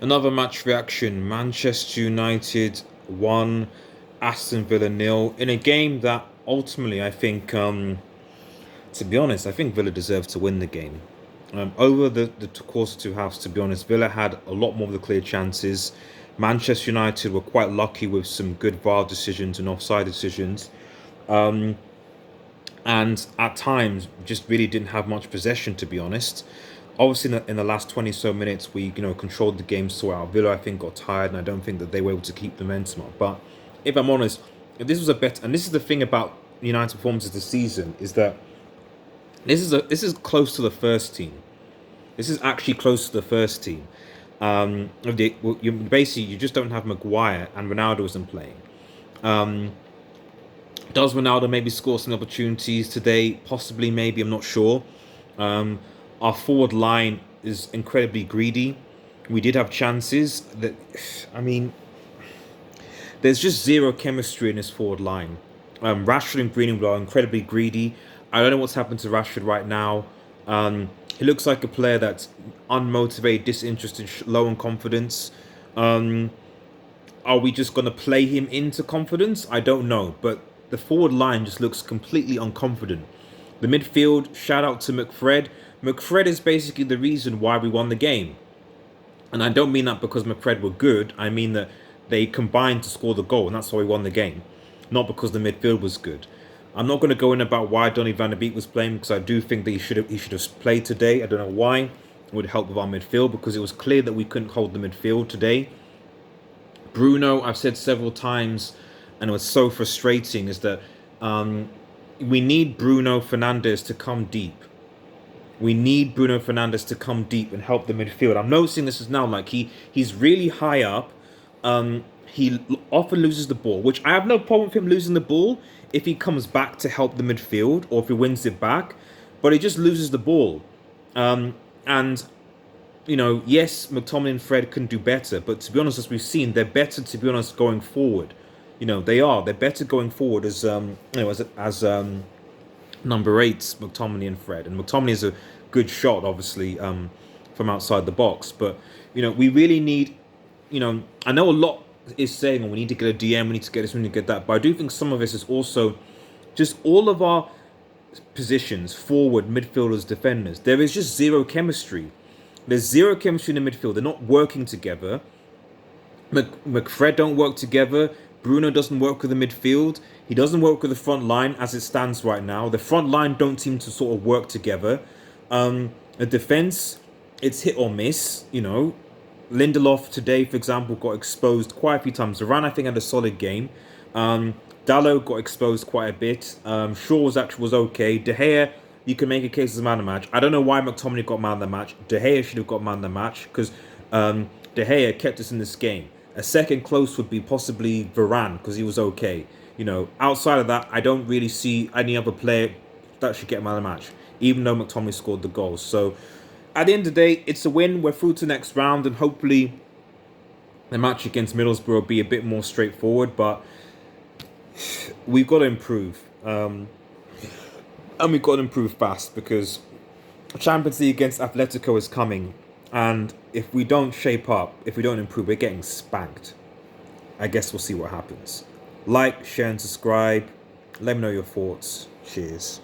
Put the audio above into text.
Another match reaction. Manchester United 1, Aston Villa 0 in a game that ultimately I think, to be honest, I think Villa deserved to win the game. Over the course of two halves, to be honest, Villa had a lot more of the clear chances. Manchester United were quite lucky with some good VAR decisions and offside decisions. And at times just really didn't have much possession, to be honest. Obviously, in the last 20 so minutes, we controlled the game so out. Villa, I think, got tired, and I don't think that they were able to keep the momentum up. But if I'm honest, if this was a bet, and this is the thing about United's performances this season, is that this is close to the first team. This is actually close to the first team. Basically, you just don't have Maguire, and Ronaldo isn't playing. Does Ronaldo maybe score some opportunities today? Possibly, maybe. I'm not sure. Our forward line is incredibly greedy. We did have chances. I mean, there's just zero chemistry in this forward line. Rashford and Bruno are incredibly greedy. I don't know what's happened to Rashford right now. He looks like a player that's unmotivated, disinterested, low on confidence. Are we just going to play him into confidence? I don't know. But the forward line just looks completely unconfident. The midfield, shout out to McFred. McFred is basically the reason why we won the game. And I don't mean that because McFred were good. I mean that they combined to score the goal, and that's why we won the game. Not because the midfield was good. I'm not going to go in about why Donny van der Beek was playing, because I do think that he should have played today. I don't know why. It would help with our midfield, because it was clear that we couldn't hold the midfield today. Bruno, I've said several times, and it was so frustrating, is that we need Bruno Fernandes to come deep. We need Bruno Fernandes to come deep and help the midfield. I'm noticing this is now like he's really high up. He often loses the ball, which I have no problem with him losing the ball if he comes back to help the midfield or if he wins it back. But he just loses the ball. And yes, McTominay and Fred can do better, but to be honest, as we've seen, they're better, to be honest, going forward. They're better going forward as number 8s, McTominay and Fred. And McTominay is a good shot, obviously, from outside the box. But we really need, I know a lot is saying, we need to get a DM, we need to get this, we need to get that. But I do think some of this is also just all of our positions, forward, midfielders, defenders. There is just zero chemistry. There's zero chemistry in the midfield. They're not working together. McFred don't work together. Bruno doesn't work with the midfield. He doesn't work with the front line as it stands right now. The front line don't seem to sort of work together. The defense, it's hit or miss. Lindelof today, for example, got exposed quite a few times. Varane, I think, had a solid game. Dalot got exposed quite a bit. Shaw was okay. De Gea, you can make a case as a man of the match. I don't know why McTominay got man of the match. De Gea should have got man of the match, because De Gea kept us in this game. A second close would be possibly Varane, because he was okay. Outside of that, I don't really see any other player that should get man of the match, even though McTominay scored the goals. So at the end of the day, it's a win. We're through to the next round, and hopefully the match against Middlesbrough will be a bit more straightforward. But we've got to improve. And we've got to improve fast, because Champions League against Atletico is coming. And if we don't shape up, if we don't improve, we're getting spanked. I guess we'll see what happens. Like, share, and subscribe. Let me know your thoughts. Cheers.